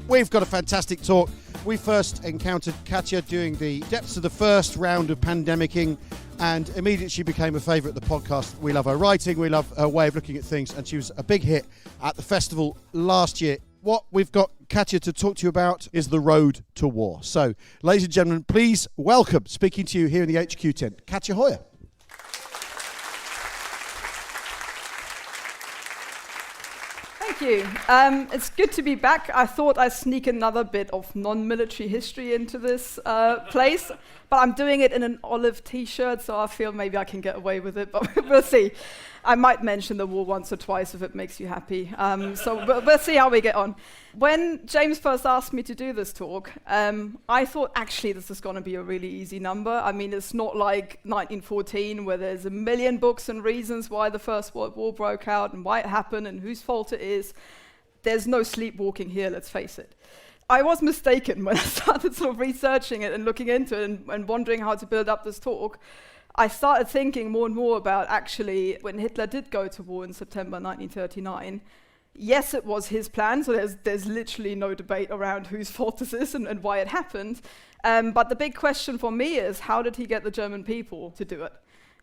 We've got a fantastic talk. We first encountered Katja doing the depths of the first round of pandemicking, and immediately she became a favourite of the podcast. We love her writing, we love her way of looking at things, and she was a big hit at the festival last year. What we've got Katja to talk to you about is the road to war. So, ladies and gentlemen, please welcome, speaking to you here in the HQ tent, Katja Hoyer. Thank you. It's good to be back. I thought I'd sneak another bit of non-military history into this place, but I'm doing it in an olive t-shirt, so I feel maybe I can get away with it, but we'll see. I might mention the war once or twice if it makes you happy. So we'll see how we get on. When James first asked me to do this talk, I thought actually this is going to be a really easy number. I mean, it's not like 1914 where there's a million books and reasons why the First World War broke out and why it happened and whose fault it is. There's no sleepwalking here, let's face it. I was mistaken when I started sort of researching it and looking into it and wondering how to build up this talk. I started thinking more and more about actually when Hitler did go to war in September 1939. Yes, it was his plan, so there's literally no debate around whose fault this is and why it happened. But the big question for me is, how did he get the German people to do it?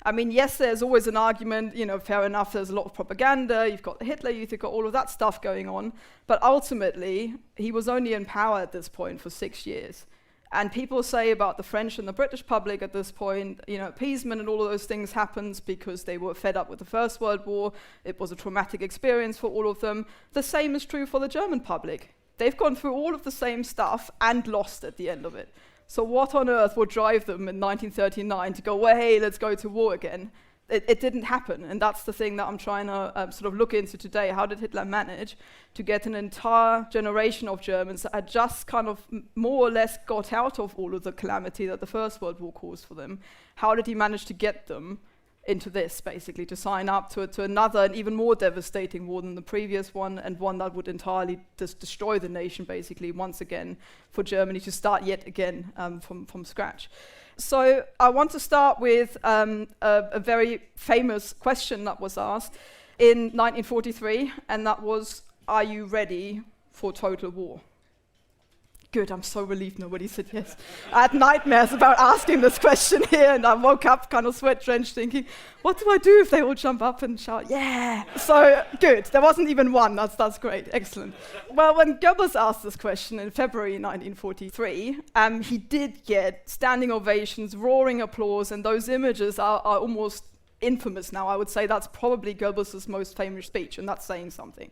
I mean, yes, there's always an argument, fair enough, there's a lot of propaganda, you've got Hitler, you've got all of that stuff going on, but ultimately, he was only in power at this point for 6 years. And people say about the French and the British public at this point, appeasement and all of those things happens because they were fed up with the First World War. It was a traumatic experience for all of them. The same is true for the German public. They've gone through all of the same stuff and lost at the end of it. So what on earth would drive them in 1939 to go, well, hey, let's go to war again? It didn't happen, and that's the thing that I'm trying to sort of look into today. How did Hitler manage to get an entire generation of Germans that had just kind of more or less got out of all of the calamity that the First World War caused for them? How did he manage to get them into this, basically, to sign up to another and even more devastating war than the previous one, and one that would entirely destroy the nation, basically, once again, for Germany to start yet again from scratch? So I want to start with a very famous question that was asked in 1943, and that was, are you ready for total war? Good, I'm so relieved nobody said yes. I had nightmares about asking this question here, and I woke up kind of sweat-drenched thinking, what do I do if they all jump up and shout, yeah? So, good, there wasn't even one, that's great, excellent. Well, when Goebbels asked this question in February 1943, he did get standing ovations, roaring applause, and those images are almost infamous now. I would say that's probably Goebbels' most famous speech, and that's saying something.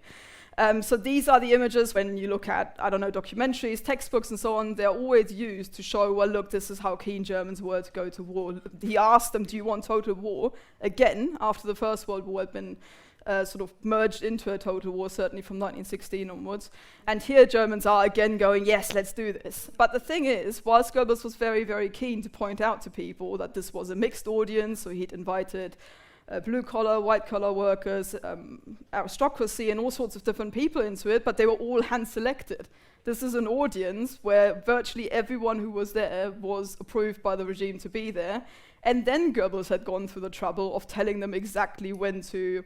So these are the images when you look at, documentaries, textbooks and so on, they're always used to show, well, look, this is how keen Germans were to go to war. He asked them, do you want total war? Again, after the First World War had been sort of merged into a total war, certainly from 1916 onwards. And here Germans are again going, yes, let's do this. But the thing is, whilst Goebbels was very, very keen to point out to people that this was a mixed audience, so he'd invited blue-collar, white-collar workers, aristocracy, and all sorts of different people into it, but they were all hand-selected. This is an audience where virtually everyone who was there was approved by the regime to be there, and then Goebbels had gone through the trouble of telling them exactly when to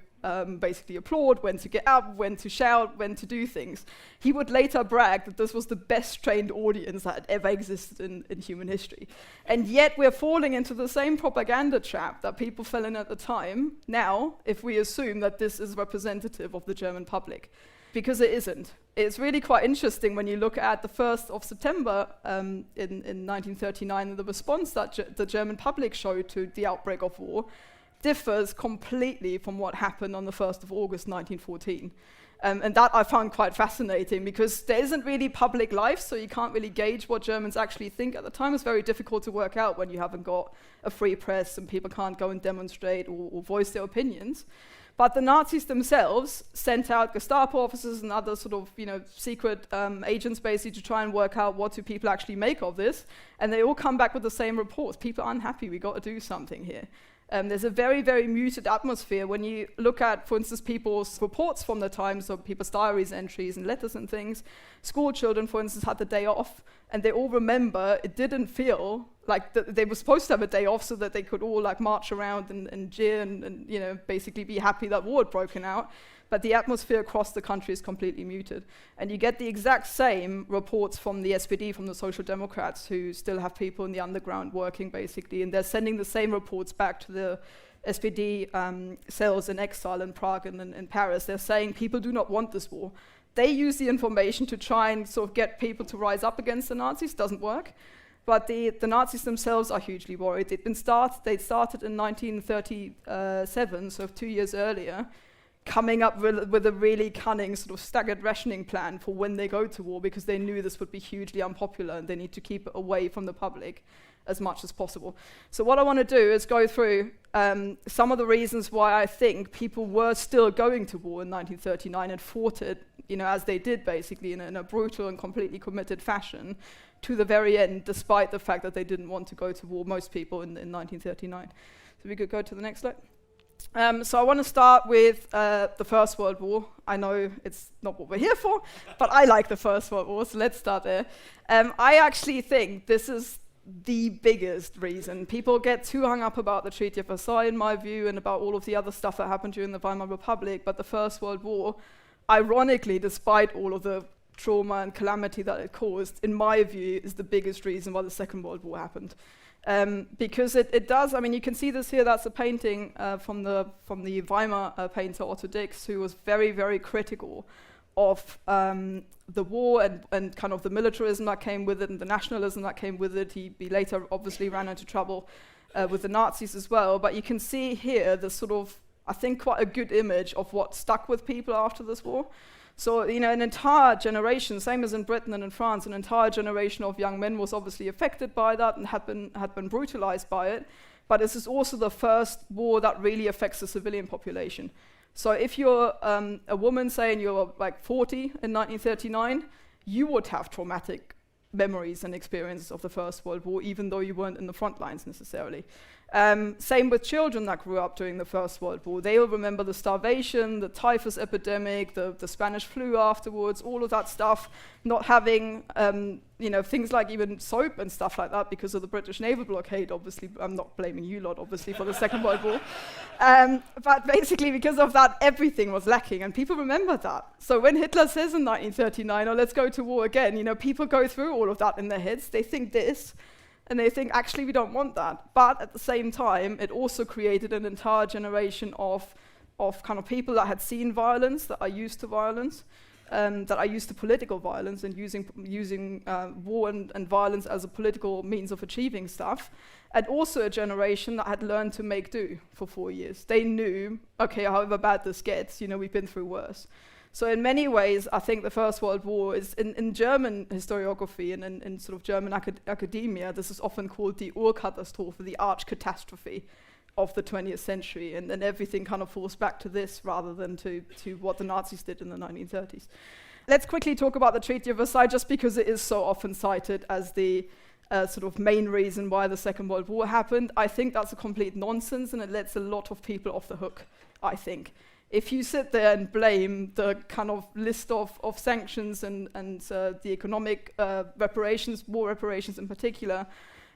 basically applaud, when to get up, when to shout, when to do things. He would later brag that this was the best trained audience that had ever existed in human history. And yet we're falling into the same propaganda trap that people fell in at the time, now, if we assume that this is representative of the German public. Because it isn't. It's really quite interesting when you look at the 1st of September in 1939, and the response that the German public showed to the outbreak of war differs completely from what happened on the 1st of August 1914. And that I found quite fascinating, because there isn't really public life, so you can't really gauge what Germans actually think at the time. It's very difficult to work out when you haven't got a free press and people can't go and demonstrate or voice their opinions. But the Nazis themselves sent out Gestapo officers and other sort of, secret agents basically to try and work out what do people actually make of this. And they all come back with the same reports. People are unhappy, we got to do something here. There's a very, very muted atmosphere when you look at, for instance, people's reports from the time, so people's diaries, entries, and letters and things. School children, for instance, had the day off, and they all remember it didn't feel they were supposed to have a day off so that they could all like march around and jeer and you know, basically be happy that war had broken out. But the atmosphere across the country is completely muted. And you get the exact same reports from the SPD, from the Social Democrats, who still have people in the underground working, basically. And they're sending the same reports back to the SPD cells in exile in Prague and in Paris. They're saying people do not want this war. They use the information to try and sort of get people to rise up against the Nazis. Doesn't work. But the Nazis themselves are hugely worried. They'd started in 1937, so 2 years earlier, coming up with a really cunning sort of staggered rationing plan for when they go to war, because they knew this would be hugely unpopular and they need to keep it away from the public as much as possible. So what I want to do is go through some of the reasons why I think people were still going to war in 1939 and fought it, you know, as they did, basically in a brutal and completely committed fashion to the very end, despite the fact that they didn't want to go to war, most people in 1939. So we could go to the next slide. So I want to start with the First World War. I know it's not what we're here for, but I like the First World War, so let's start there. I actually think this is the biggest reason. People get too hung up about the Treaty of Versailles, in my view, and about all of the other stuff that happened during the Weimar Republic, but the First World War, ironically, despite all of the trauma and calamity that it caused, in my view, is the biggest reason why the Second World War happened. Because it does, I mean, you can see this here, that's a painting from the Weimar painter Otto Dix, who was very, very critical of the war and kind of the militarism that came with it and the nationalism that came with it. He later obviously ran into trouble with the Nazis as well, but you can see here the sort of, I think, quite a good image of what stuck with people after this war. So, you know, an entire generation, same as in Britain and in France, an entire generation of young men was obviously affected by that and had been brutalized by it. But this is also the first war that really affects the civilian population. So if you're a woman, say, and you're like 40 in 1939, you would have traumatic memories and experiences of the First World War, even though you weren't in the front lines necessarily. Same with children that grew up during the First World War. They'll remember the starvation, the typhus epidemic, the Spanish flu afterwards, all of that stuff, not having, you know, things like even soap and stuff like that because of the British naval blockade, obviously. I'm not blaming you lot, obviously, for the Second World War. But basically, because of that, everything was lacking, and people remember that. So when Hitler says in 1939, oh, let's go to war again, you know, people go through all of that in their heads. They think this, and they think, actually, we don't want that. But at the same time, it also created an entire generation of kind of people that had seen violence, that are used to violence, that are used to political violence and using war and violence as a political means of achieving stuff. And also a generation that had learned to make do for 4 years. They knew, okay, however bad this gets, you know, we've been through worse. So in many ways, I think the First World War is, in German historiography and in sort of German academia, this is often called the Urkatastrophe, the arch catastrophe of the 20th century. And then everything kind of falls back to this rather than to what the Nazis did in the 1930s. Let's quickly talk about the Treaty of Versailles, just because it is so often cited as the sort of main reason why the Second World War happened. I think that's a complete nonsense, and it lets a lot of people off the hook, I think. If you sit there and blame the kind of list of sanctions and the economic reparations, war reparations in particular,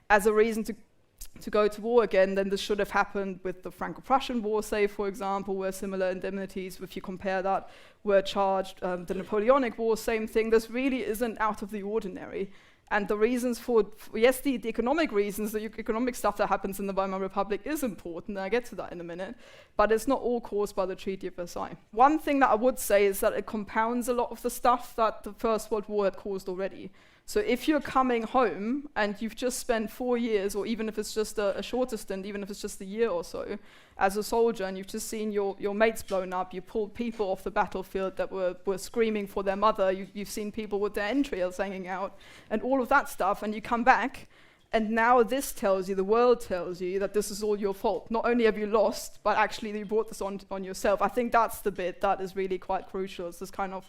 as a reason to go to war again, then this should have happened with the Franco-Prussian War, say, for example, where similar indemnities, if you compare that, were charged. The Napoleonic War, same thing. This really isn't out of the ordinary. And the reasons for yes, the economic reasons, the economic stuff that happens in the Weimar Republic is important, and I'll get to that in a minute, but it's not all caused by the Treaty of Versailles. One thing that I would say is that it compounds a lot of the stuff that the First World War had caused already. So if you're coming home and you've just spent 4 years, or even if it's just a shorter stint, even if it's just a year or so, as a soldier, and you've just seen your mates blown up, you pulled people off the battlefield that were screaming for their mother, you've seen people with their entrails hanging out, and all of that stuff, and you come back, and now this tells you, the world tells you, that this is all your fault. Not only have you lost, but actually you brought this on yourself. I think that's the bit that is really quite crucial. It's this kind of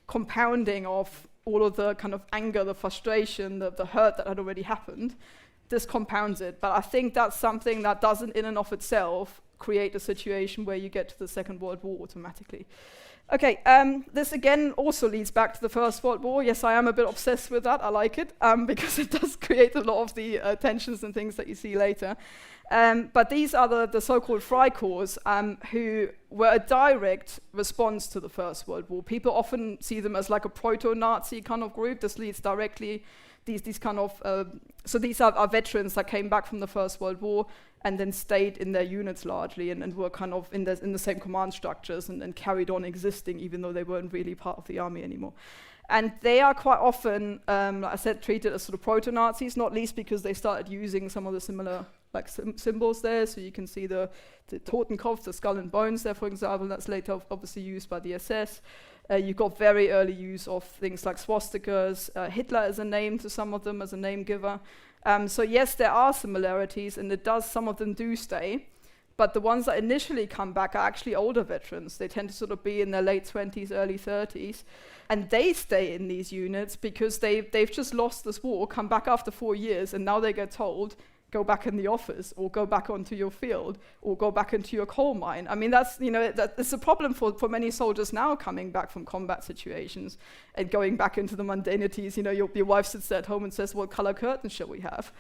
compounding of all of the kind of anger, the frustration, the hurt that had already happened. This compounds it. But I think that's something that doesn't in and of itself create a situation where you get to the Second World War automatically. Okay, this again also leads back to the First World War. Yes, I am a bit obsessed with that. I like it because it does create a lot of the tensions and things that you see later. But these are the so-called Freikorps, who were a direct response to the First World War. People often see them as like a proto-Nazi kind of group. This leads directly these kind of so these are veterans that came back from the First World War and then stayed in their units largely and were kind of in the same command structures and carried on existing even though they weren't really part of the army anymore. And they are quite often, like I said, treated as sort of proto-Nazis, not least because they started using some of the similar symbols there. So you can see the Totenkopf, the skull and bones there, for example. That's later obviously used by the SS. You've got very early use of things like swastikas. Hitler is a name to some of them as a name giver. So yes, there are similarities, and some of them do stay. But the ones that initially come back are actually older veterans. They tend to sort of be in their late 20s, early 30s. And they stay in these units because they've just lost this war, come back after 4 years, and now they get told, go back in the office, or go back onto your field, or go back into your coal mine. I mean, that's a problem for many soldiers now coming back from combat situations and going back into the mundanities. You know, your wife sits there at home and says, what color curtains shall we have?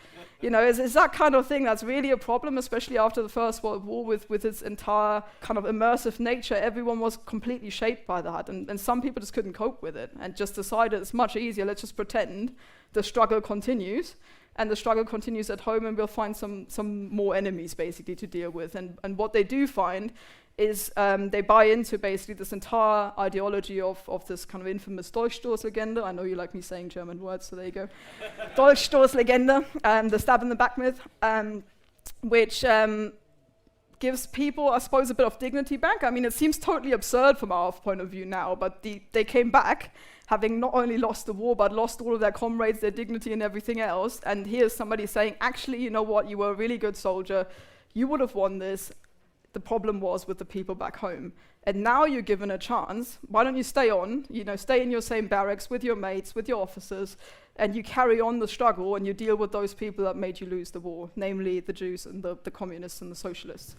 You know, is that kind of thing that's really a problem, especially after the First World War with its entire kind of immersive nature. Everyone was completely shaped by that, and some people just couldn't cope with it and just decided it's much easier, let's just pretend the struggle continues. And the struggle continues at home, and we'll find some more enemies basically to deal with. And what they do find is they buy into basically this entire ideology of this kind of infamous Dolchstoßlegende. I know you like me saying German words, so there you go. Dolchstoßlegende, the stab in the back myth, which gives people, I suppose, a bit of dignity back. I mean, it seems totally absurd from our point of view now, but they came back having not only lost the war, but lost all of their comrades, their dignity and everything else. And here's somebody saying, actually, you know what, you were a really good soldier, you would have won this. The problem was with the people back home. And now you're given a chance, why don't you stay on, stay in your same barracks with your mates, with your officers, and you carry on the struggle and you deal with those people that made you lose the war, namely the Jews and the communists and the socialists,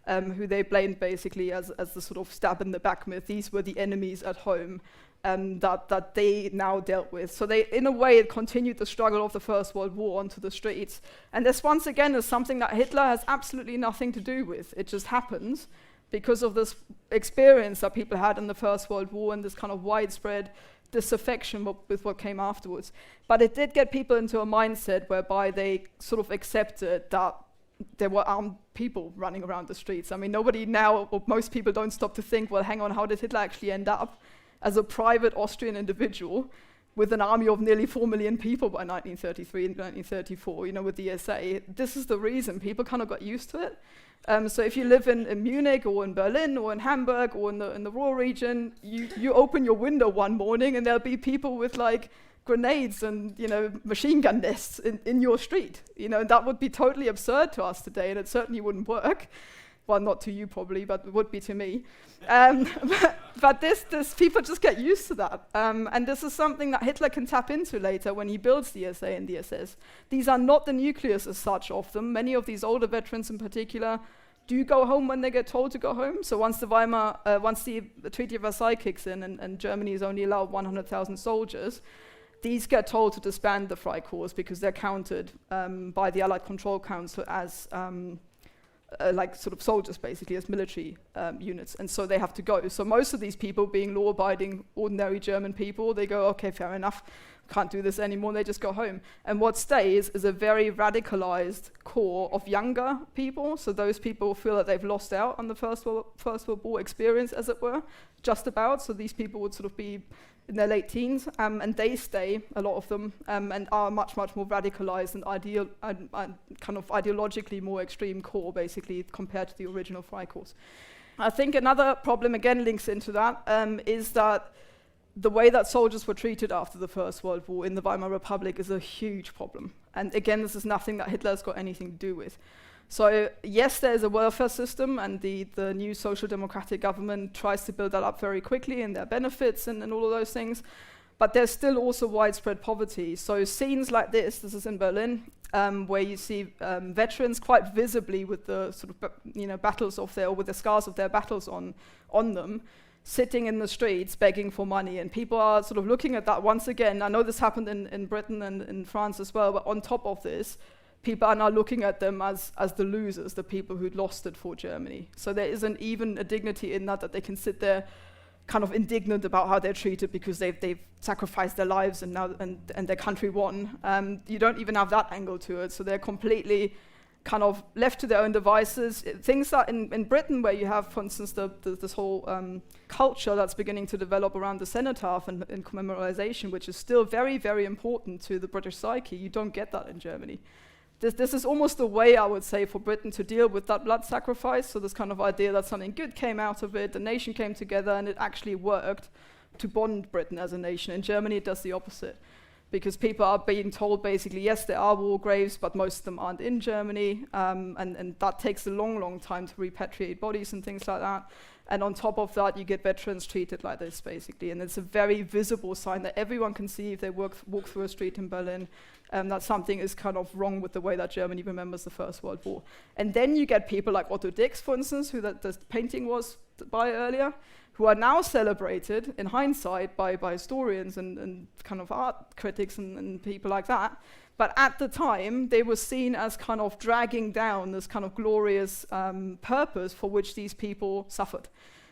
who they blamed basically as the sort of stab in the back myth. These were the enemies at home that they now dealt with. So they, in a way, it continued the struggle of the First World War onto the streets. And this, once again, is something that Hitler has absolutely nothing to do with. It just happens because of this experience that people had in the First World War and this kind of widespread disaffection with what came afterwards. But it did get people into a mindset whereby they sort of accepted that there were armed people running around the streets. I mean, nobody now, or most people don't stop to think, well, hang on, how did Hitler actually end up as a private Austrian individual with an army of nearly 4 million people by 1933 and 1934, with the SA? This is the reason. People kind of got used to it. So if you live in Munich or in Berlin or in Hamburg or in the Ruhr region, you open your window one morning and there'll be people with like grenades and machine gun nests in your street. That would be totally absurd to us today, and it certainly wouldn't work. Well, not to you probably, but it would be to me. But this people just get used to that. And this is something that Hitler can tap into later when he builds the SA and the SS. These are not the nucleus as such of them. Many of these older veterans in particular do go home when they get told to go home. So once the Treaty of Versailles kicks in and Germany is only allowed 100,000 soldiers, these get told to disband the Freikorps because they're counted by the Allied Control Council as like sort of soldiers, basically, as military units, and so they have to go. So most of these people, being law-abiding, ordinary German people, they go, okay, fair enough, can't do this anymore, and they just go home. And what stays is a very radicalized core of younger people, so those people feel that they've lost out on the First World War experience, as it were, just about. So these people would sort of be in their late teens, and they stay, a lot of them, and are much, much more radicalized and kind of ideologically more extreme core, basically, compared to the original Freikorps. I think another problem, again, links into that, is that the way that soldiers were treated after the First World War in the Weimar Republic is a huge problem. And again, this is nothing that Hitler's got anything to do with. So yes, there's a welfare system, and the new social democratic government tries to build that up very quickly, and their benefits and all of those things. But there's still also widespread poverty. So scenes like this is in Berlin, where you see veterans quite visibly with the sort of battles of with the scars of their battles on them, sitting in the streets begging for money, and people are sort of looking at that once again. I know this happened in Britain and in France as well, but on top of this, people are now looking at them as the losers, the people who'd lost it for Germany. So there isn't even a dignity in that they can sit there kind of indignant about how they're treated because they've sacrificed their lives and now and their country won. You don't even have that angle to it, so they're completely kind of left to their own devices. Things that in Britain, where you have, for instance, this whole culture that's beginning to develop around the cenotaph and commemorization, which is still very, very important to the British psyche. You don't get that in Germany. This is almost a way, I would say, for Britain to deal with that blood sacrifice. So this kind of idea that something good came out of it, the nation came together, and it actually worked to bond Britain as a nation. In Germany, it does the opposite. Because people are being told basically, yes, there are war graves, but most of them aren't in Germany, and that takes a long, long time to repatriate bodies and things like that. And on top of that, you get veterans treated like this, basically. And it's a very visible sign that everyone can see if they walk through a street in Berlin, that something is kind of wrong with the way that Germany remembers the First World War. And then you get people like Otto Dix, for instance, who the painting was by earlier, who are now celebrated in hindsight by historians and kind of art critics and people like that. But at the time, they were seen as kind of dragging down this kind of glorious purpose for which these people suffered.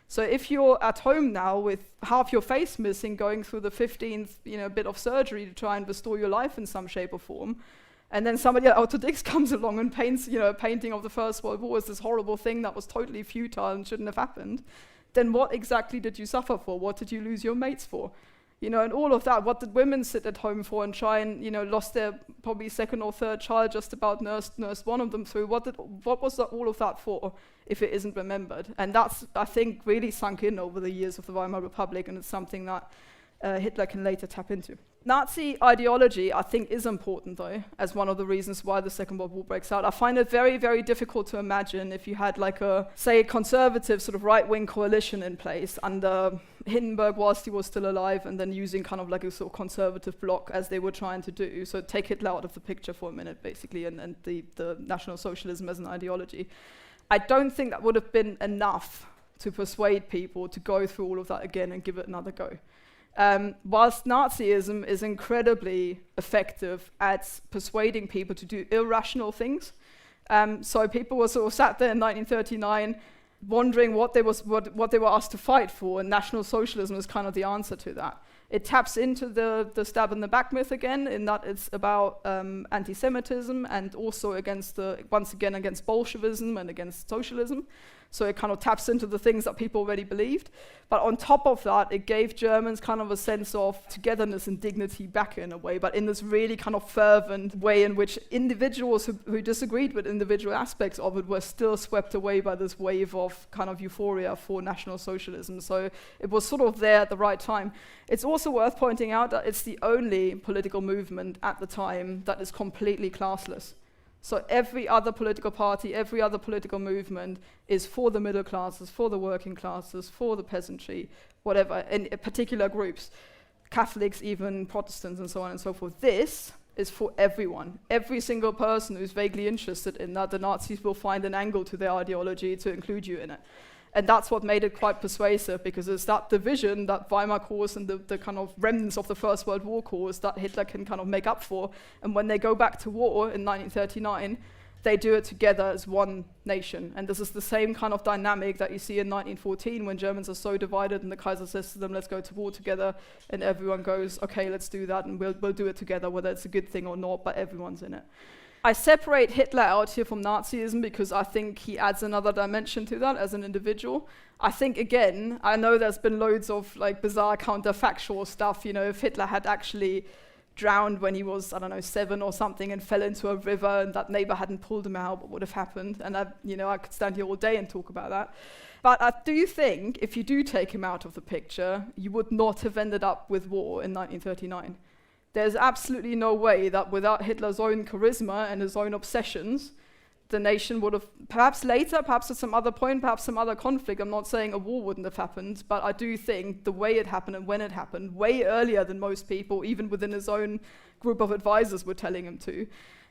So if you're at home now with half your face missing, going through the 15th bit of surgery to try and restore your life in some shape or form, and then somebody like Otto Dix comes along and paints a painting of the First World War as this horrible thing that was totally futile and shouldn't have happened, then what exactly did you suffer for? What did you lose your mates for? And all of that, what did women sit at home for and try and, lost their probably second or third child, just about nursed one of them through? What was all of that for if it isn't remembered? And that's, I think, really sunk in over the years of the Weimar Republic, and it's something that Hitler can later tap into. Nazi ideology, I think, is important, though, as one of the reasons why the Second World War breaks out. I find it very, very difficult to imagine if you had, like, a conservative sort of right-wing coalition in place under Hindenburg whilst he was still alive, and then using kind of like a sort of conservative bloc as they were trying to do. So take Hitler out of the picture for a minute, basically, and the National Socialism as an ideology. I don't think that would have been enough to persuade people to go through all of that again and give it another go. Whilst Nazism is incredibly effective at persuading people to do irrational things, so people were sort of sat there in 1939 wondering what they were asked to fight for, and National Socialism is kind of the answer to that. It taps into the stab in the back myth again, in that it's about anti-Semitism and also once again against Bolshevism and against socialism. So it kind of taps into the things that people already believed. But on top of that, it gave Germans kind of a sense of togetherness and dignity back in a way, but in this really kind of fervent way in which individuals who disagreed with individual aspects of it were still swept away by this wave of kind of euphoria for National Socialism. So it was sort of there at the right time. It's also worth pointing out that it's the only political movement at the time that is completely classless. So every other political party, every other political movement is for the middle classes, for the working classes, for the peasantry, whatever, in particular groups, Catholics, even Protestants, and so on and so forth. This is for everyone. Every single person who's vaguely interested in that, the Nazis will find an angle to their ideology to include you in it. And that's what made it quite persuasive, because it's that division that Weimar caused and the kind of remnants of the First World War caused that Hitler can kind of make up for. And when they go back to war in 1939, they do it together as one nation. And this is the same kind of dynamic that you see in 1914 when Germans are so divided and the Kaiser says to them, let's go to war together. And everyone goes, okay, let's do that, and we'll do it together, whether it's a good thing or not, but everyone's in it. I separate Hitler out here from Nazism because I think he adds another dimension to that as an individual. I think, again, I know there's been loads of like bizarre counterfactual stuff. If Hitler had actually drowned when he was, 7 or something, and fell into a river, and that neighbor hadn't pulled him out, what would have happened? And I could stand here all day and talk about that. But I do think if you do take him out of the picture, you would not have ended up with war in 1939. There's absolutely no way that without Hitler's own charisma and his own obsessions, the nation would have, perhaps later, perhaps at some other point, perhaps some other conflict, I'm not saying a war wouldn't have happened, but I do think the way it happened and when it happened, way earlier than most people, even within his own group of advisors, were telling him to,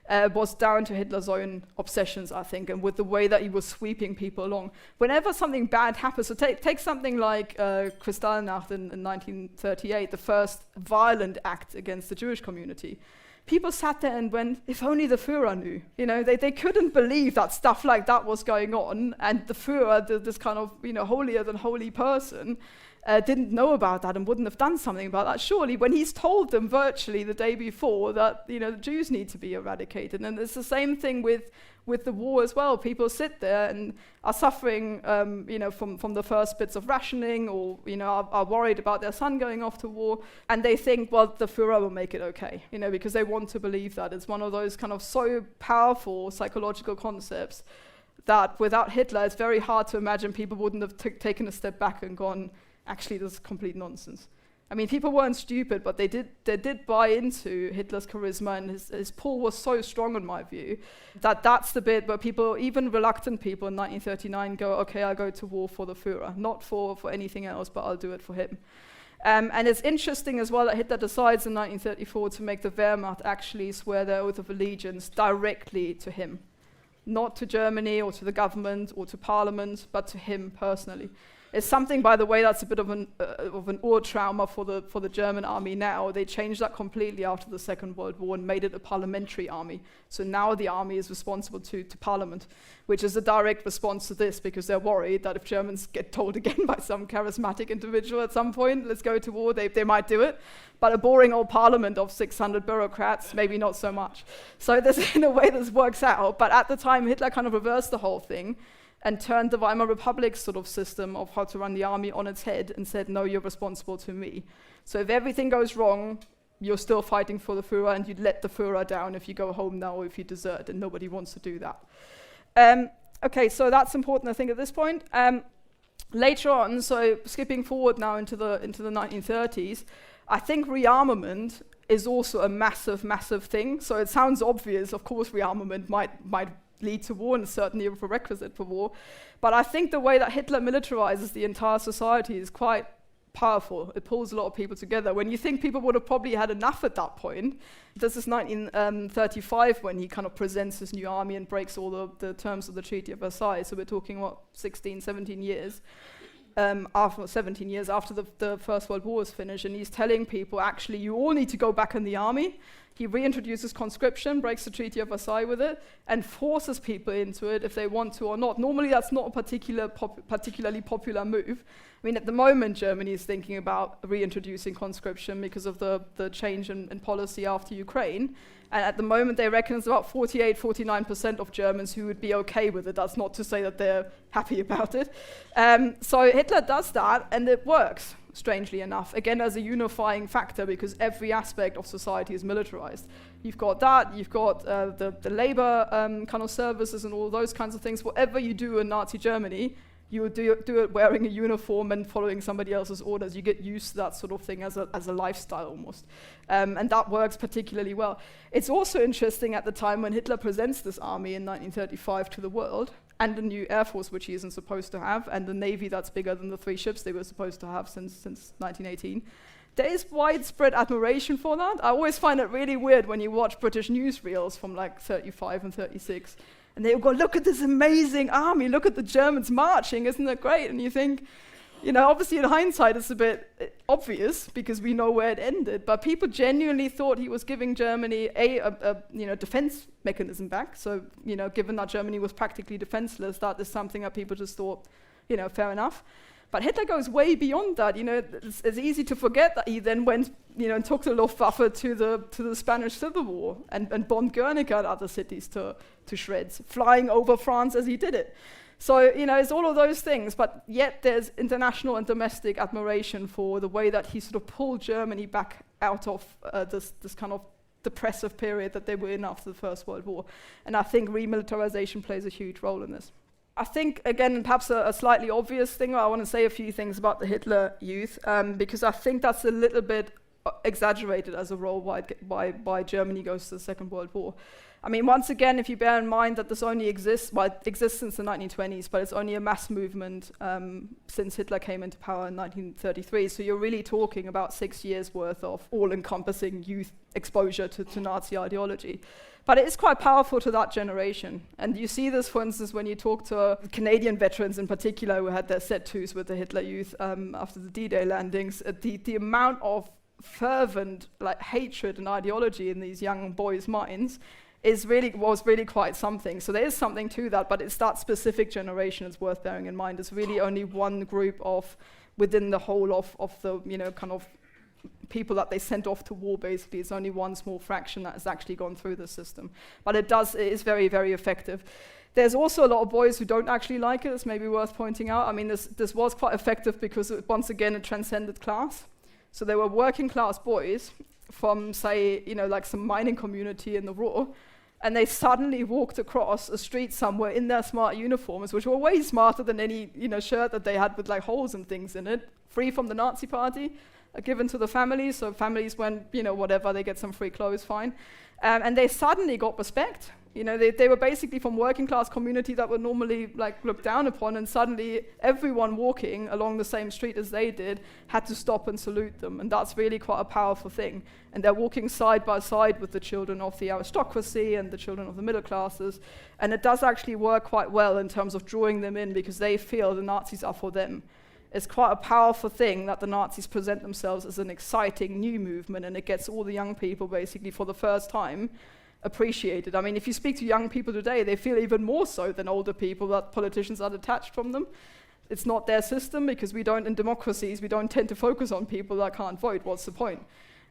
was down to Hitler's own obsessions, I think, and with the way that he was sweeping people along. Whenever something bad happens, so take something like Kristallnacht in 1938, the first violent act against the Jewish community. People sat there and went, if only the Führer knew. You know, they couldn't believe that stuff like that was going on, and the Führer, this kind of, you know, holier than holy person, didn't know about that and wouldn't have done something about that. Surely, when he's told them virtually the day before that, you know, the Jews need to be eradicated. And it's the same thing with the war as well. People sit there and are suffering, you know, from the first bits of rationing, or, you know, are worried about their son going off to war, and they think, well, the Führer will make it okay, you know, because they want to believe that. It's one of those kind of so powerful psychological concepts that without Hitler, it's very hard to imagine people wouldn't have taken a step back and gone, actually, this is complete nonsense. I mean, people weren't stupid, but they did buy into Hitler's charisma, and his pull was so strong, in my view, that's the bit where people, even reluctant people in 1939, go, okay, I'll go to war for the Führer, not for anything else, but I'll do it for him. And it's interesting as well that Hitler decides in 1934 to make the Wehrmacht actually swear their oath of allegiance directly to him, not to Germany or to the government or to parliament, but to him personally. It's something, by the way, that's a bit of an ur-trauma for the German army now. They changed that completely after the Second World War and made it a parliamentary army. So now the army is responsible to parliament, which is a direct response to this, because they're worried that if Germans get told again by some charismatic individual at some point, let's go to war, they might do it. But a boring old parliament of 600 bureaucrats, maybe not so much. So there's, in a way, this works out. But at the time, Hitler kind of reversed the whole thing and turned the Weimar Republic's sort of system of how to run the army on its head and said, no, you're responsible to me. So if everything goes wrong, you're still fighting for the Führer, and you'd let the Führer down if you go home now or if you desert, and nobody wants to do that. Okay, so that's important, I think, at this point. Later on, so skipping forward now into the 1930s, I think rearmament is also a massive, massive thing. So it sounds obvious, of course, rearmament might lead to war, and certainly a prerequisite for war. But I think the way that Hitler militarizes the entire society is quite powerful. It pulls a lot of people together. When you think people would have probably had enough at that point, this is 1935 when he kind of presents his new army and breaks all the terms of the Treaty of Versailles. So we're talking, 17 years. After 17 years after the First World War is finished, and he's telling people, actually, you all need to go back in the army. He reintroduces conscription, breaks the Treaty of Versailles with it, and forces people into it if they want to or not. Normally, that's not a particularly popular move. I mean, at the moment, Germany is thinking about reintroducing conscription because of the change in policy after Ukraine. And at the moment, they reckon it's about 49% of Germans who would be okay with it. That's not to say that they're happy about it. So Hitler does that, and it works, strangely enough, again, as a unifying factor, because every aspect of society is militarized. You've got that, you've got the labor kind of services and all those kinds of things. Whatever you do in Nazi Germany, you would do it wearing a uniform and following somebody else's orders. You get used to that sort of thing as a lifestyle almost. And that works particularly well. It's also interesting at the time when Hitler presents this army in 1935 to the world, and the new Air Force, which he isn't supposed to have, and the Navy that's bigger than the 3 ships they were supposed to have since 1918. There is widespread admiration for that. I always find it really weird when you watch British newsreels from like 35 and 36, and they go, look at this amazing army, look at the Germans marching, isn't it great? And you think, you know, obviously in hindsight it's a bit obvious because we know where it ended, but people genuinely thought he was giving Germany a defense mechanism back. So, you know, given that Germany was practically defenseless, that is something that people just thought, you know, fair enough. But Hitler goes way beyond that. You know, it's easy to forget that he then went, you know, and took the Luftwaffe to the Spanish Civil War and bombed Guernica and other cities to shreds, flying over France as he did it. So, you know, it's all of those things, but yet there's international and domestic admiration for the way that he sort of pulled Germany back out of this kind of depressive period that they were in after the First World War. And I think remilitarization plays a huge role in this. I think, again, perhaps a slightly obvious thing, I want to say a few things about the Hitler Youth, because I think that's a little bit exaggerated as a role why Germany goes to the Second World War. I mean, once again, if you bear in mind that this only exists since the 1920s, but it's only a mass movement since Hitler came into power in 1933. So you're really talking about 6 years worth of all-encompassing youth exposure to Nazi ideology. But it is quite powerful to that generation. And you see this, for instance, when you talk to Canadian veterans in particular who had their set-tos with the Hitler Youth after the D-Day landings. The amount of fervent hatred and ideology in these young boys' minds was really quite something. So there is something to that, but it's that specific generation is worth bearing in mind. It's really only one group within the whole of the kind of people that they sent off to war. Basically, it's only one small fraction that has actually gone through the system. But it is very, very effective. There's also a lot of boys who don't actually like it. It's maybe worth pointing out. I mean, this was quite effective because once again it transcended class. So there were working class boys from, say, some mining community in the Ruhr, and they suddenly walked across a street somewhere in their smart uniforms, which were way smarter than any shirt that they had with holes and things in it, free from the Nazi party, given to the families. So families went, whatever, they get some free clothes, fine. And they suddenly got respect. They were basically from working class community that were normally looked down upon, and suddenly everyone walking along the same street as they did had to stop and salute them. And that's really quite a powerful thing. And they're walking side by side with the children of the aristocracy and the children of the middle classes. And it does actually work quite well in terms of drawing them in, because they feel the Nazis are for them. It's quite a powerful thing that the Nazis present themselves as an exciting new movement, and it gets all the young people basically for the first time appreciated. I mean, if you speak to young people today, they feel even more so than older people that politicians are detached from them. It's not their system, because in democracies, we don't tend to focus on people that can't vote. What's the point?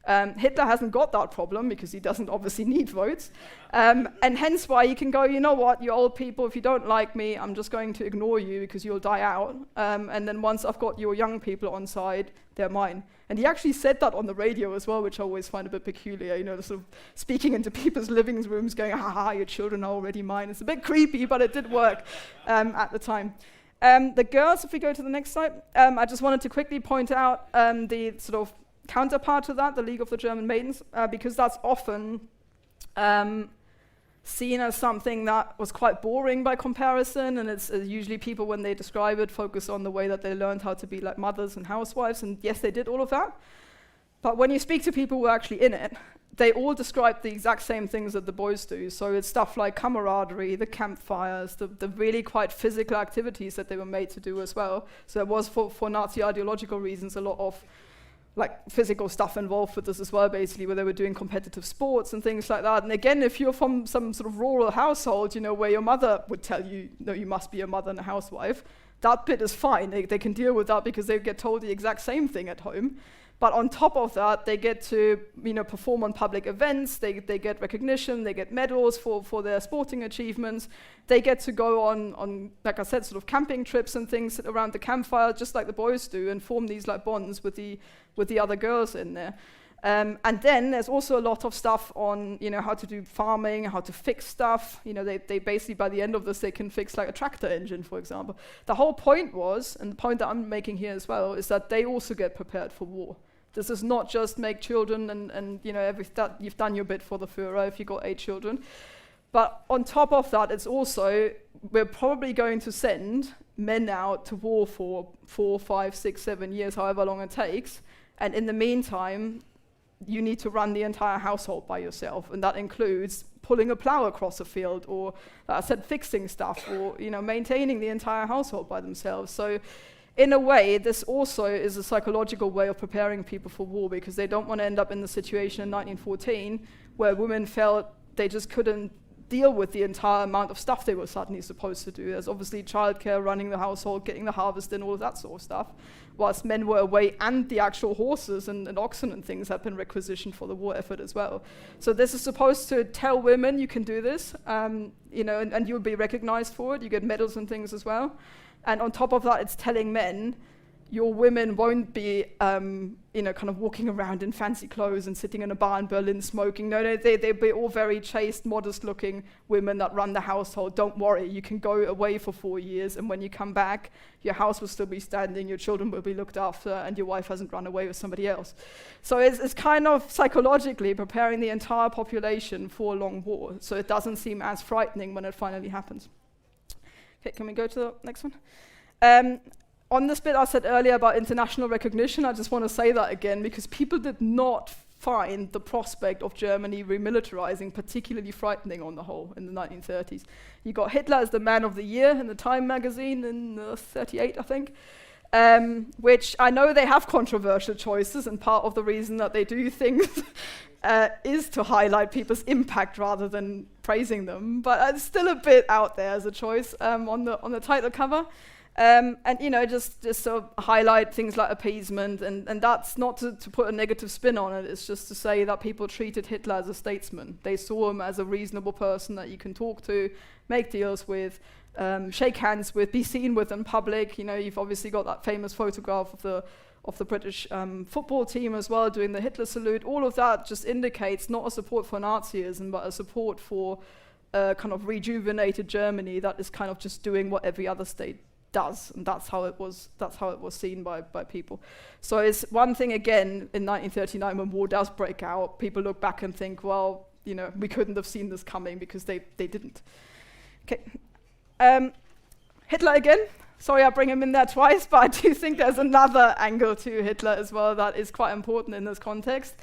Hitler hasn't got that problem because he doesn't obviously need votes. And hence why you can go, you know what, you old people, if you don't like me, I'm just going to ignore you because you'll die out. And then once I've got your young people on side, they're mine. And he actually said that on the radio as well, which I always find a bit peculiar, sort of speaking into people's living rooms going, your children are already mine. It's a bit creepy, but it did work at the time. The girls, if we go to the next slide, I just wanted to quickly point out the sort of counterpart to that, the League of the German Maidens, because that's often seen as something that was quite boring by comparison, and it's usually people, when they describe it, focus on the way that they learned how to be like mothers and housewives, and yes, they did all of that. But when you speak to people who are actually in it, they all describe the exact same things that the boys do. So it's stuff like camaraderie, the campfires, the really quite physical activities that they were made to do as well. So it was for Nazi ideological reasons a lot of physical stuff involved with this as well, basically, where they were doing competitive sports and things like that. And again, if you're from some sort of rural household, where your mother would tell you, no, you must be a mother and a housewife, that bit is fine. They can deal with that because they get told the exact same thing at home. But on top of that, they get to perform on public events, they get recognition, they get medals for their sporting achievements, they get to go on, like I said, sort of camping trips and things, sit around the campfire, just like the boys do, and form these bonds with the other girls in there. And then there's also a lot of stuff on how to do farming, how to fix stuff. They basically, by the end of this, they can fix a tractor engine, for example. The whole point was, and the point that I'm making here as well, is that they also get prepared for war. This is not just make children and you've done your bit for the Führer if you got 8 children. But on top of that, it's also, we're probably going to send men out to war for 4, 5, 6, 7 years, however long it takes. And in the meantime, you need to run the entire household by yourself. And that includes pulling a plow across a field, or, like I said, fixing stuff, or maintaining the entire household by themselves. So in a way, this also is a psychological way of preparing people for war, because they don't want to end up in the situation in 1914 where women felt they just couldn't deal with the entire amount of stuff they were suddenly supposed to do. There's obviously childcare, running the household, getting the harvest in, all of that sort of stuff, whilst men were away, and the actual horses and oxen and things had been requisitioned for the war effort as well. So this is supposed to tell women you can do this, and you'll be recognized for it. You get medals and things as well. And on top of that, it's telling men, your women won't be, kind of walking around in fancy clothes and sitting in a bar in Berlin smoking. No, they'll be all very chaste, modest-looking women that run the household. Don't worry, you can go away for 4 years, and when you come back, your house will still be standing, your children will be looked after, and your wife hasn't run away with somebody else. So it's kind of psychologically preparing the entire population for a long war, so it doesn't seem as frightening when it finally happens. Okay, can we go to the next one? On this bit I said earlier about international recognition, I just want to say that again, because people did not find the prospect of Germany remilitarizing particularly frightening on the whole in the 1930s. You got Hitler as the Man of the Year in the Time magazine in 38, I think, which I know they have controversial choices, and part of the reason that they do things is to highlight people's impact rather than praising them, but it's still a bit out there as a choice on the title cover. And just to highlight things like appeasement, and that's not to put a negative spin on it, it's just to say that people treated Hitler as a statesman. They saw him as a reasonable person that you can talk to, make deals with, shake hands with, be seen with in public. You've obviously got that famous photograph of the British football team as well, doing the Hitler salute. All of that just indicates not a support for Nazism, but a support for a kind of rejuvenated Germany that is kind of just doing what every other state does, and that's how it was seen by people. So it's one thing again in 1939 when war does break out, people look back and think, well, we couldn't have seen this coming because they didn't. Okay, Hitler again. Sorry I bring him in there twice, but I do think there's another angle to Hitler as well that is quite important in this context,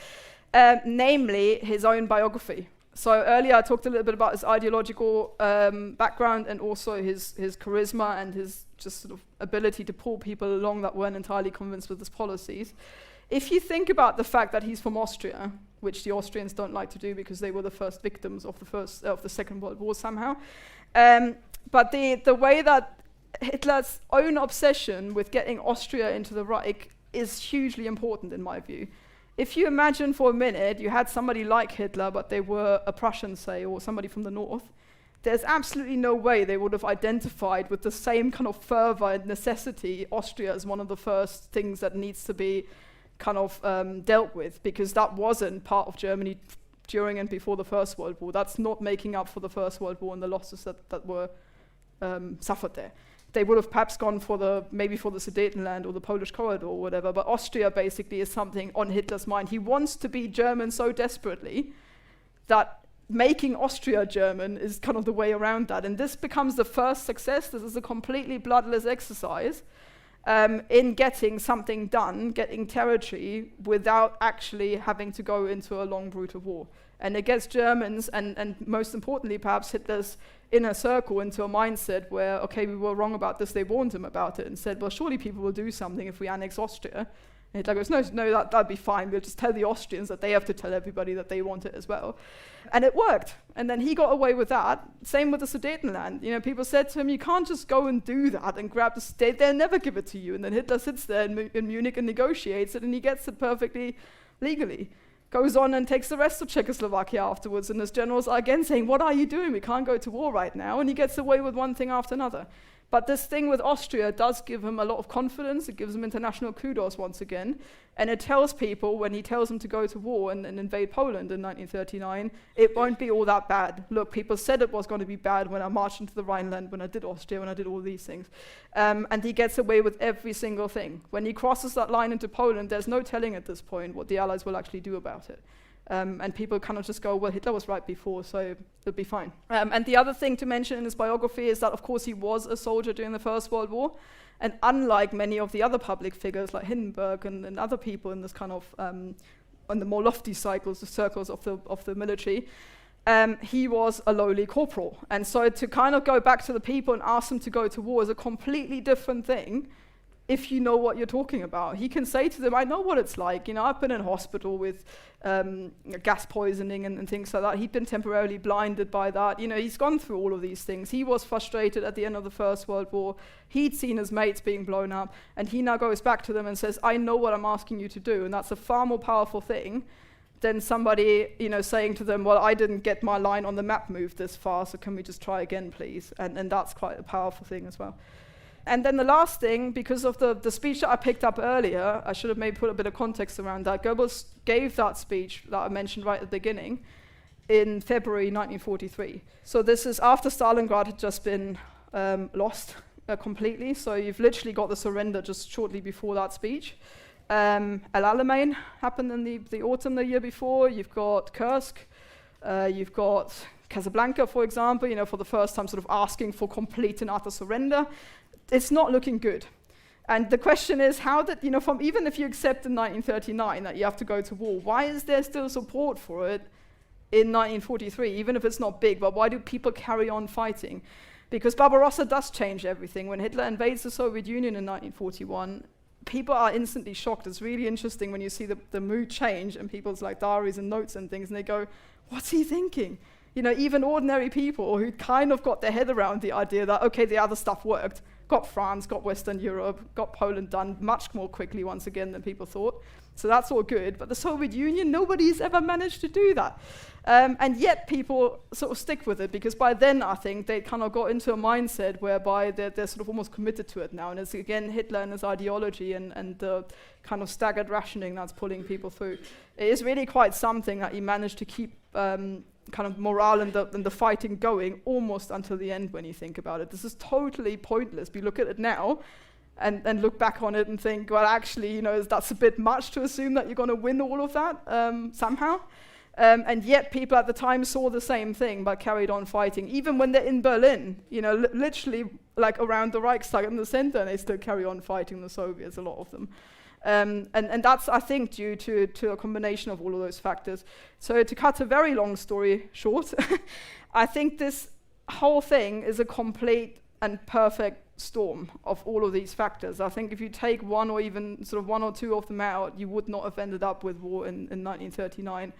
namely his own biography. So earlier I talked a little bit about his ideological background and also his charisma and his just sort of ability to pull people along that weren't entirely convinced with his policies. If you think about the fact that he's from Austria, which the Austrians don't like to do because they were the first victims of the Second World War somehow, but the way that Hitler's own obsession with getting Austria into the Reich is hugely important in my view. If you imagine for a minute you had somebody like Hitler, but they were a Prussian, say, or somebody from the north, there's absolutely no way they would have identified with the same kind of fervor and necessity Austria as one of the first things that needs to be kind of dealt with, because that wasn't part of Germany during and before the First World War. That's not making up for the First World War and the losses that were suffered there. They would have perhaps gone for maybe the Sudetenland or the Polish corridor or whatever, but Austria basically is something on Hitler's mind. He wants to be German so desperately that making Austria German is kind of the way around that. And this becomes the first success. This is a completely bloodless exercise in getting something done, getting territory, without actually having to go into a long, brutal war. And it gets Germans, and most importantly, perhaps Hitler's inner circle, into a mindset where, okay, we were wrong about this. They warned him about it and said, well, surely people will do something if we annex Austria. And Hitler goes, no, that'd be fine. We'll just tell the Austrians that they have to tell everybody that they want it as well. And it worked. And then he got away with that. Same with the Sudetenland. People said to him, you can't just go and do that and grab the state. They'll never give it to you. And then Hitler sits there in Munich and negotiates it, and he gets it perfectly legally. Goes on and takes the rest of Czechoslovakia afterwards, and his generals are again saying, what are you doing? We can't go to war right now. And he gets away with one thing after another. But this thing with Austria does give him a lot of confidence. It gives him international kudos once again. And it tells people, when he tells them to go to war and invade Poland in 1939, it won't be all that bad. Look, people said it was going to be bad when I marched into the Rhineland, when I did Austria, when I did all these things. And he gets away with every single thing. When he crosses that line into Poland, there's no telling at this point what the Allies will actually do about it. And people kind of just go, well, Hitler was right before, so it'll be fine. And the other thing to mention in his biography is that, of course, he was a soldier during the First World War. And unlike many of the other public figures, like Hindenburg and other people in this kind of, on the more lofty cycles, the circles of the military, he was a lowly corporal. And so to kind of go back to the people and ask them to go to war is a completely different thing if you know what you're talking about. He can say to them, I know what it's like. I've been in hospital with gas poisoning and things like that. He'd been temporarily blinded by that. He's gone through all of these things. He was frustrated at the end of the First World War. He'd seen his mates being blown up, and he now goes back to them and says, I know what I'm asking you to do. And that's a far more powerful thing than somebody, saying to them, well, I didn't get my line on the map moved this far, so can we just try again, please? And that's quite a powerful thing as well. And then the last thing, because of the speech that I picked up earlier, I should have maybe put a bit of context around that. Goebbels gave that speech that I mentioned right at the beginning in February 1943. So this is after Stalingrad had just been lost completely. So you've literally got the surrender just shortly before that speech. El Alamein happened in the autumn the year before. You've got Kursk. You've got Casablanca, for example, for the first time sort of asking for complete and utter surrender. It's not looking good. And the question is, how did, from even if you accept in 1939 that you have to go to war, why is there still support for it in 1943, even if it's not big, but why do people carry on fighting? Because Barbarossa does change everything. When Hitler invades the Soviet Union in 1941, people are instantly shocked. It's really interesting when you see the mood change in people's diaries and notes and things, and they go, what's he thinking? Even ordinary people who kind of got their head around the idea that, okay, the other stuff worked, got France, got Western Europe, got Poland done much more quickly once again than people thought. So that's all good. But the Soviet Union, nobody's ever managed to do that. And yet people sort of stick with it, because by then I think they kind of got into a mindset whereby they're sort of almost committed to it now. And it's again Hitler and his ideology and the kind of staggered rationing that's pulling people through. It is really quite something that he managed to keep kind of morale and the fighting going almost until the end when you think about it. This is totally pointless. We look at it now and look back on it and think, well, actually, that's a bit much to assume that you're going to win all of that somehow. And yet people at the time saw the same thing but carried on fighting. Even when they're in Berlin, literally around the Reichstag in the center, they still carry on fighting the Soviets, a lot of them. And that's, I think, due to a combination of all of those factors. So to cut a very long story short, I think this whole thing is a complete and perfect storm of all of these factors. I think if you take one or even sort of one or two of them out, you would not have ended up with war in 1939.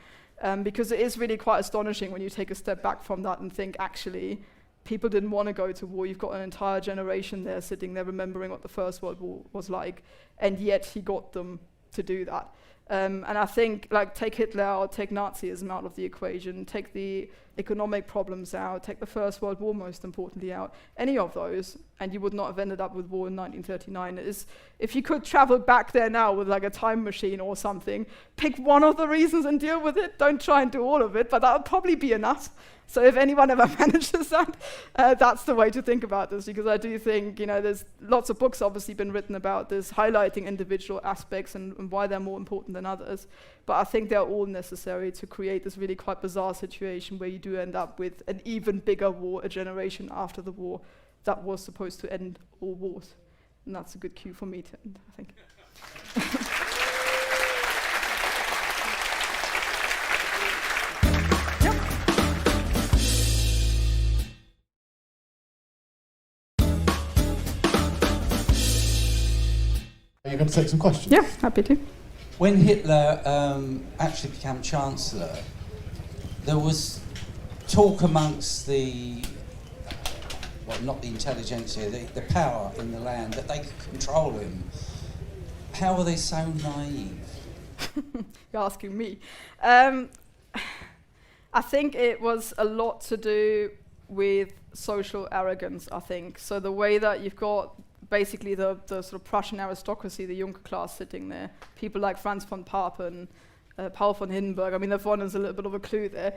Because it is really quite astonishing when you take a step back from that and think, actually, people didn't want to go to war. You've got an entire generation there sitting there remembering what the First World War was like, and yet he got them to do that. And I think, take Hitler out, take Nazism out of the equation, take the economic problems out, take the First World War, most importantly, out, any of those, and you would not have ended up with war in 1939. If you could travel back there now with a time machine or something, pick one of the reasons and deal with it. Don't try and do all of it, but that would probably be enough. So if anyone ever manages that, that's the way to think about this, because I do think, there's lots of books obviously been written about this, highlighting individual aspects and why they're more important than others. But I think they're all necessary to create this really quite bizarre situation where you do end up with an even bigger war, a generation after the war that was supposed to end all wars. And that's a good cue for me to end, I think. Are you going to take some questions? Yeah, happy to. When Hitler actually became Chancellor, there was talk amongst not the intelligentsia, the power in the land, that they could control him. How were they so naive? You're asking me. I think it was a lot to do with social arrogance, I think. So the way that you've got basically the sort of Prussian aristocracy, the Junker class sitting there, people like Franz von Papen, Paul von Hindenburg, Yvonne is a little bit of a clue there.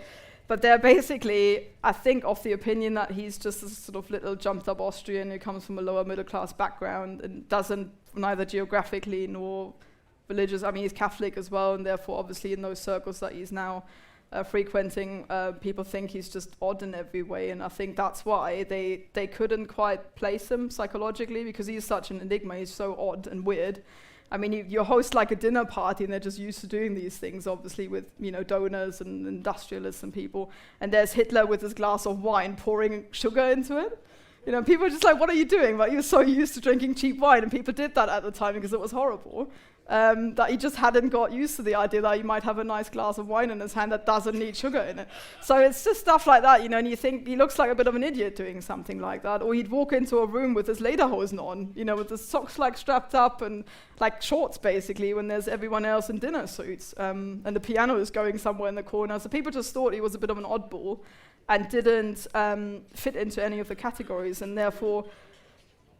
But they're basically, I think, of the opinion that he's just a sort of little jumped up Austrian who comes from a lower middle class background and doesn't, neither geographically nor religious, he's Catholic as well, and therefore obviously in those circles that he's now frequenting, people think he's just odd in every way, and I think that's why they couldn't quite place him psychologically, because he's such an enigma, he's so odd and weird. You host a dinner party and they're just used to doing these things, obviously, with donors and industrialists and people, and there's Hitler with his glass of wine pouring sugar into it. People are just like, what are you doing? You're so used to drinking cheap wine, and people did that at the time because it was horrible. That he just hadn't got used to the idea that you might have a nice glass of wine in his hand that doesn't need sugar in it. So it's just stuff like that, and you think he looks like a bit of an idiot doing something like that. Or he'd walk into a room with his lederhosen on, with his socks strapped up and shorts basically, when there's everyone else in dinner suits. And the piano is going somewhere in the corner. So people just thought he was a bit of an oddball and didn't fit into any of the categories, and therefore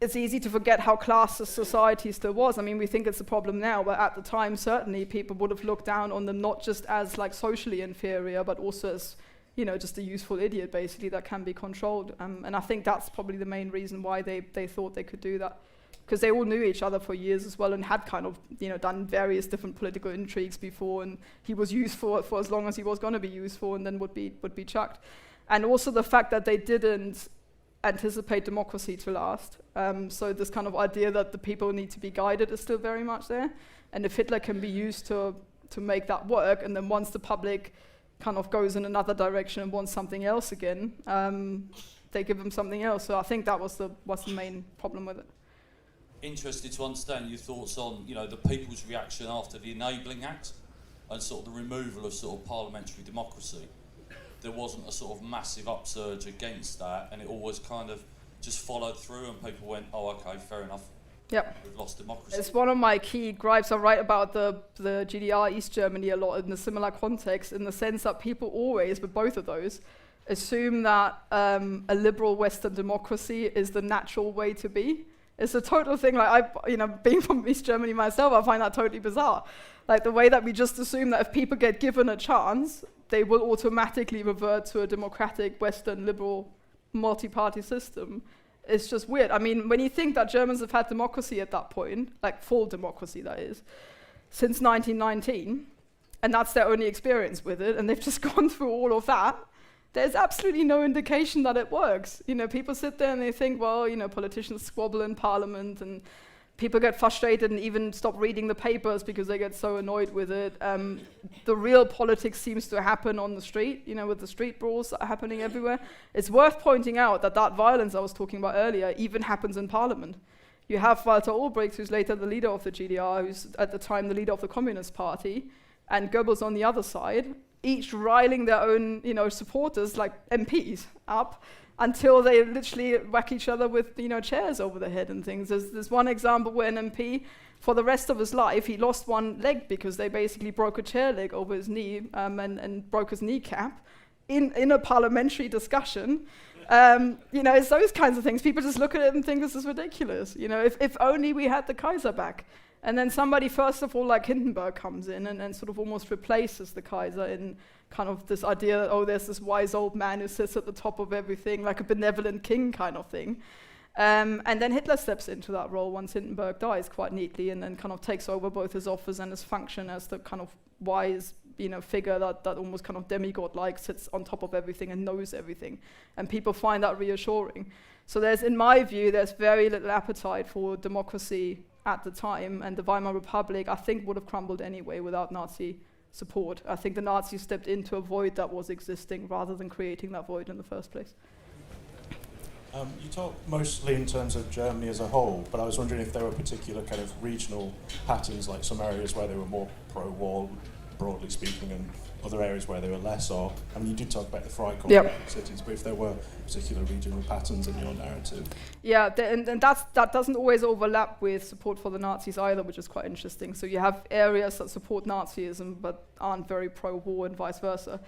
it's easy to forget how classist society still was. I mean, we think it's a problem now, but at the time, certainly, people would have looked down on them not just as like socially inferior, but also as, you know, just a useful idiot, basically, that can be controlled. And I think that's probably the main reason why they thought they could do that. Because they all knew each other for years as well and had kind of, you know, done various different political intrigues before, and he was useful for as long as he was going to be useful and then would be chucked. And also the fact that they didn't anticipate democracy to last. So this kind of idea that the people need to be guided is still very much there. And if Hitler can be used to make that work, and then once the public kind of goes in another direction and wants something else again, they give them something else. So I think that was the main problem with it. Interested to understand your thoughts on, you know, the people's reaction after the Enabling Act and sort of the removal of sort of parliamentary democracy. There wasn't a sort of massive upsurge against that, and it always kind of just followed through, and people went, oh, okay, fair enough. Yep. We've lost democracy. It's one of my key gripes. I write about the GDR, East Germany, a lot in a similar context, in the sense that people always, with both of those, assume that a liberal Western democracy is the natural way to be. It's a total thing, like being from East Germany myself, I find that totally bizarre. Like the way that we just assume that if people get given a chance, they will automatically revert to a democratic, Western, liberal, multi-party system. It's just weird. I mean, when you think that Germans have had democracy at that point, like full democracy that is, since 1919, and that's their only experience with it, and they've just gone through all of that, there's absolutely no indication that it works. You know, people sit there and they think, well, you know, politicians squabble in parliament, and people get frustrated and even stop reading the papers because they get so annoyed with it. The real politics seems to happen on the street, you know, with the street brawls that are happening everywhere. It's worth pointing out that violence I was talking about earlier even happens in parliament. You have Walter Ulbricht, who's later the leader of the GDR, who's at the time the leader of the Communist Party, and Goebbels on the other side, each riling their own, you know, supporters, like MPs, up until they literally whack each other with, you know, chairs over their head and things. There's one example where an MP, for the rest of his life, he lost one leg because they basically broke a chair leg over his knee and broke his kneecap in a parliamentary discussion. You know, it's those kinds of things. People just look at it and think this is ridiculous. You know, if only we had the Kaiser back. And then somebody, first of all, like Hindenburg, comes in and sort of almost replaces the Kaiser in kind of this idea that, oh, there's this wise old man who sits at the top of everything, like a benevolent king kind of thing. And then Hitler steps into that role once Hindenburg dies quite neatly, and then kind of takes over both his office and his function as the kind of wise, you know, figure that almost kind of demigod-like sits on top of everything and knows everything. And people find that reassuring. So in my view, there's very little appetite for democracy at the time, and the Weimar Republic, I think, would have crumbled anyway without Nazi support. I think the Nazis stepped into a void that was existing rather than creating that void in the first place. You talk mostly in terms of Germany as a whole, but I was wondering if there were particular kind of regional patterns, like some areas where they were more pro-war, broadly speaking, and other areas where they were less, or, I mean, you did talk about the Freikorps cities, but if there were particular regional patterns in your narrative. Yeah, and that doesn't always overlap with support for the Nazis either, which is quite interesting. So you have areas that support Nazism but aren't very pro-war and vice versa.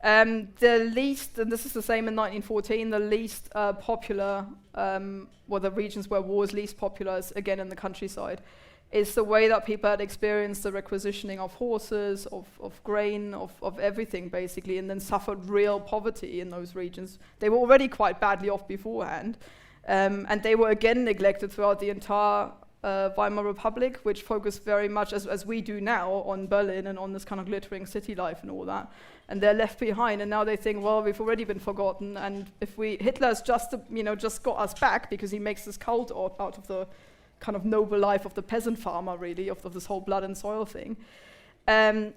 The least, and this is the same in 1914, the least popular, or the regions where war is least popular is again in the countryside. It's the way that people had experienced the requisitioning of horses, of grain, of everything basically, and then suffered real poverty in those regions. They were already quite badly off beforehand, and they were again neglected throughout the entire Weimar Republic, which focused very much, as we do now, on Berlin and on this kind of glittering city life and all that. And they're left behind, and now they think, well, we've already been forgotten, and if Hitler's just got us back because he makes this cult out of the kind of noble life of the peasant farmer, really, of this whole blood and soil thing. And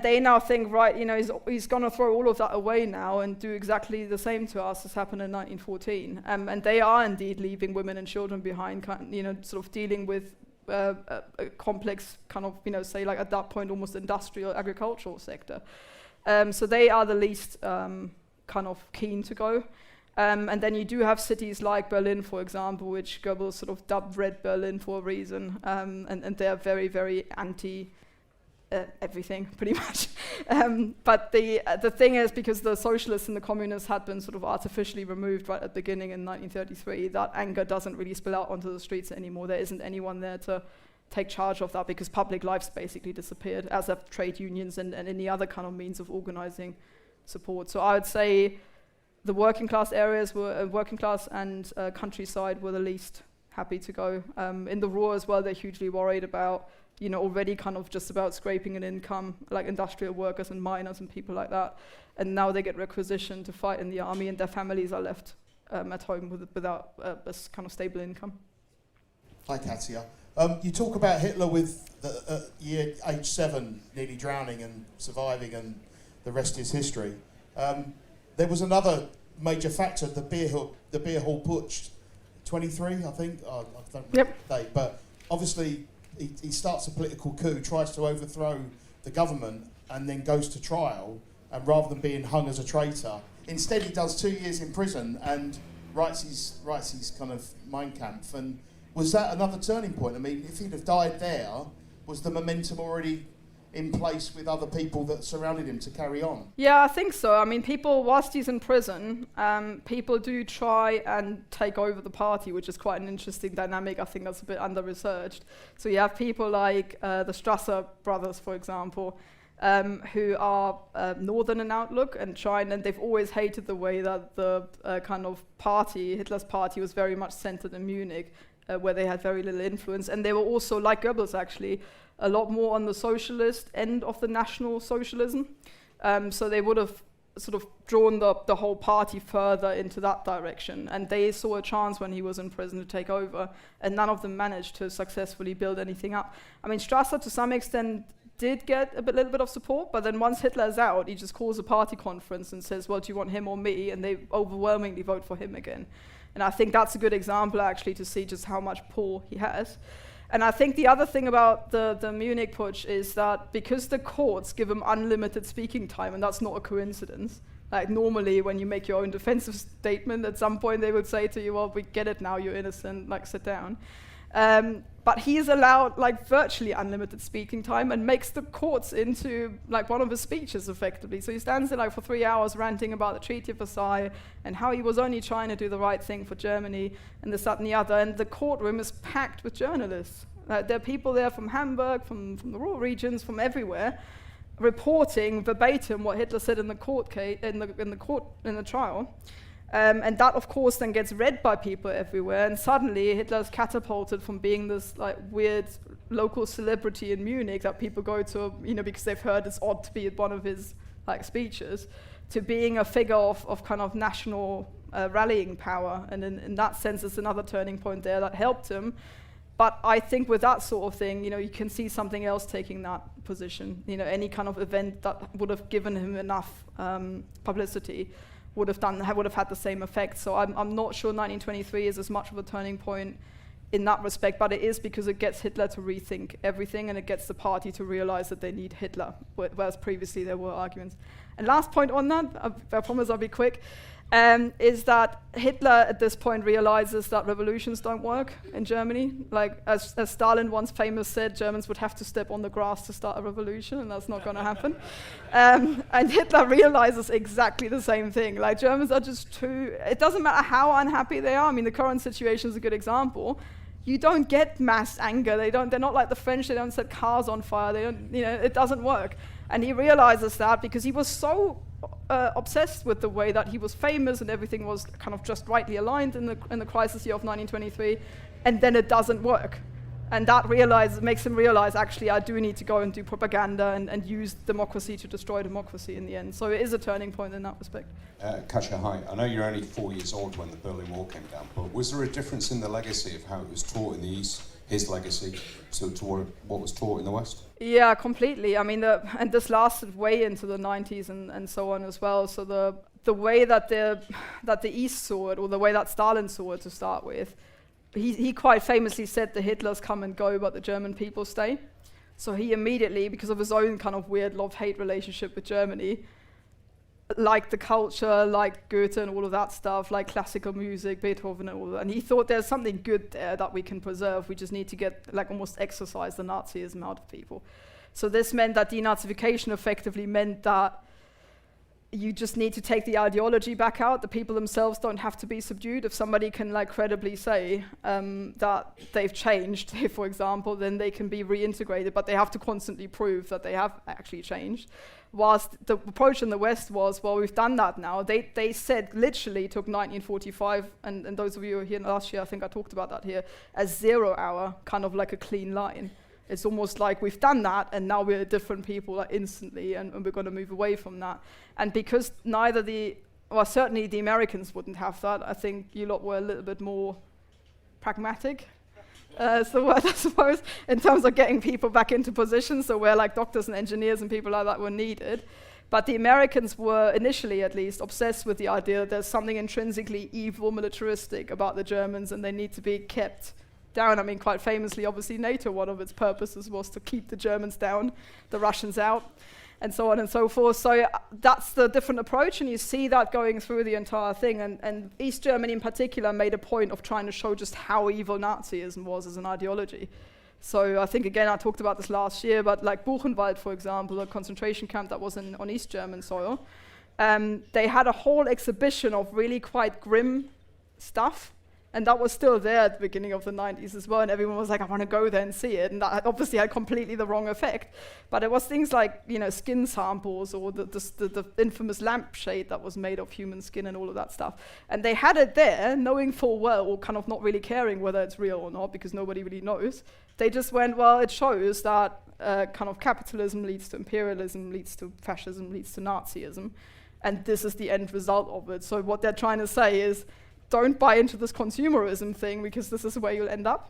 they now think, right, you know, he's going to throw all of that away now and do exactly the same to us as happened in 1914. And they are indeed leaving women and children behind, you know, sort of dealing with a complex kind of, you know, say like at that point almost industrial agricultural sector. So they are the least kind of keen to go. And then you do have cities like Berlin, for example, which Goebbels sort of dubbed Red Berlin for a reason, and they're very, very everything, pretty much. But the thing is, because the socialists and the communists had been sort of artificially removed right at the beginning in 1933, that anger doesn't really spill out onto the streets anymore. There isn't anyone there to take charge of that, because public life's basically disappeared, as have trade unions and any other kind of means of organizing support. So I would say the working class areas were working class and countryside were the least happy to go. In the Ruhr as well, they're hugely worried about, already kind of just about scraping an income, like industrial workers and miners and people like that. And now they get requisitioned to fight in the army, and their families are left at home without a kind of stable income. Hi, Katja. You talk about Hitler with year age 7 nearly drowning and surviving, and the rest is history. There was another major factor, the beer hall putsch, 23, I think. I don't remember the date, but obviously he starts a political coup, tries to overthrow the government, and then goes to trial. And rather than being hung as a traitor, instead he does 2 years in prison and writes his kind of Mein Kampf. And was that another turning point? I mean, if he'd have died there, was the momentum already in place with other people that surrounded him to carry on? Yeah, I think so. I mean, people, whilst he's in prison, people do try and take over the party, which is quite an interesting dynamic. I think that's a bit under-researched. So you have people like the Strasser brothers, for example, who are northern in outlook and they've always hated the way that the kind of party, Hitler's party, was very much centered in Munich, where they had very little influence. And they were also, like Goebbels actually, a lot more on the socialist end of the National Socialism. So they would have sort of drawn the whole party further into that direction. And they saw a chance when he was in prison to take over, and none of them managed to successfully build anything up. I mean, Strasser to some extent did get a little bit of support, but then once Hitler's out, he just calls a party conference and says, well, do you want him or me? And they overwhelmingly vote for him again. And I think that's a good example, actually, to see just how much pull he has. And I think the other thing about the Munich putsch is that because the courts give him unlimited speaking time, and that's not a coincidence. Like normally when you make your own defensive statement, at some point they would say to you, well, we get it now, you're innocent, like sit down. But he is allowed like virtually unlimited speaking time and makes the courts into like one of his speeches effectively. So he stands there like for 3 hours ranting about the Treaty of Versailles and how he was only trying to do the right thing for Germany and this, that and the other. And the courtroom is packed with journalists. There are people there from Hamburg, from the Ruhr regions, from everywhere, reporting verbatim what Hitler said in the court case, in the trial. And that, of course, then gets read by people everywhere. And suddenly, Hitler's catapulted from being this like weird local celebrity in Munich that people go to, because they've heard it's odd to be at one of his like speeches, to being a figure of kind of national rallying power. And in that sense, it's another turning point there that helped him. But I think with that sort of thing, you can see something else taking that position. Any kind of event that would have given him enough publicity would have had the same effect. So I'm not sure 1923 is as much of a turning point in that respect, but it is because it gets Hitler to rethink everything, and it gets the party to realize that they need Hitler, whereas previously there were arguments. And last point on that, I promise I'll be quick, is that Hitler at this point realizes that revolutions don't work in Germany. Like as Stalin once famous said, Germans would have to step on the grass to start a revolution, and that's not going to happen. And Hitler realizes exactly the same thing. Like Germans are just too, it doesn't matter how unhappy they are. I mean, the current situation is a good example. You don't get mass anger. They're not like the French, they don't set cars on fire. They don't, it doesn't work. And he realizes that because he was so obsessed with the way that he was famous and everything was kind of just rightly aligned in the crisis year of 1923, and then it doesn't work. And that makes him realize, actually, I do need to go and do propaganda and use democracy to destroy democracy in the end. So it is a turning point in that respect. Katja Hoyer, I know you're only 4 years old when the Berlin Wall came down, but was there a difference in the legacy of how it was taught in the East, his legacy, to what was taught in the West? Yeah, completely. I mean, and this lasted way into the 90s and so on as well. So the way that the East saw it, or the way that Stalin saw it to start with, he quite famously said the Hitlers come and go, but the German people stay. So he immediately, because of his own kind of weird love-hate relationship with Germany, liked the culture, liked Goethe and all of that stuff, like classical music, Beethoven and all that. And he thought there's something good there that we can preserve. We just need to get, like, almost exercise the Nazism out of people. So this meant that denazification effectively meant that you just need to take the ideology back out. The people themselves don't have to be subdued. If somebody can like credibly say that they've changed, for example, then they can be reintegrated, but they have to constantly prove that they have actually changed. Whilst the approach in the West was, well, we've done that now. They said, literally took 1945, and those of you who were here last year, I think I talked about that here, as 0 hour, kind of like a clean line. It's almost like we've done that, and now we're different people like instantly, and we're going to move away from that. And because certainly the Americans wouldn't have that, I think you lot were a little bit more pragmatic. That's the word, I suppose, in terms of getting people back into positions, so where like doctors and engineers and people like that were needed. But the Americans were, initially at least, obsessed with the idea that there's something intrinsically evil, militaristic about the Germans, and they need to be kept down. I mean, quite famously, obviously, NATO, one of its purposes was to keep the Germans down, the Russians out, and so on and so forth. So that's the different approach, and you see that going through the entire thing. And East Germany in particular made a point of trying to show just how evil Nazism was as an ideology. So I think, again, I talked about this last year, but like Buchenwald, for example, a concentration camp that was on East German soil, they had a whole exhibition of really quite grim stuff. And that was still there at the beginning of the 90s as well, and everyone was like, I want to go there and see it. And that obviously had completely the wrong effect. But it was things like, skin samples, or the infamous lampshade that was made of human skin and all of that stuff. And they had it there, knowing full well, or kind of not really caring whether it's real or not, because nobody really knows. They just went, well, it shows that kind of capitalism leads to imperialism, leads to fascism, leads to Nazism. And this is the end result of it. So what they're trying to say is, don't buy into this consumerism thing, because this is where you'll end up.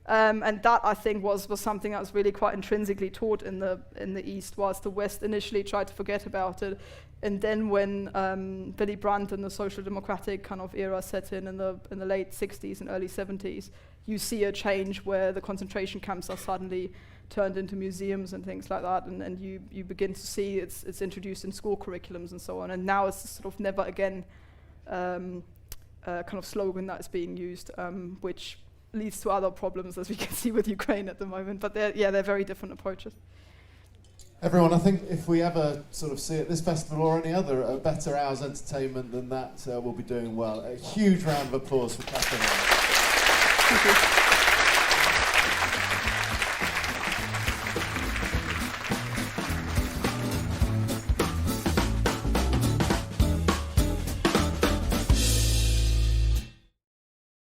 And that, I think, was something that was really quite intrinsically taught in the East, whilst the West initially tried to forget about it. And then when Willy Brandt and the social democratic kind of era set in the late 60s and early 70s, you see a change where the concentration camps are suddenly turned into museums and things like that, and you begin to see it's introduced in school curriculums and so on. And now it's sort of never again kind of slogan that is being used, which leads to other problems, as we can see with Ukraine at the moment. But they're very different approaches. Everyone, I think if we ever sort of see at this festival or any other a better hour's entertainment than that, we'll be doing well. A huge round of applause for Katja. Thank you.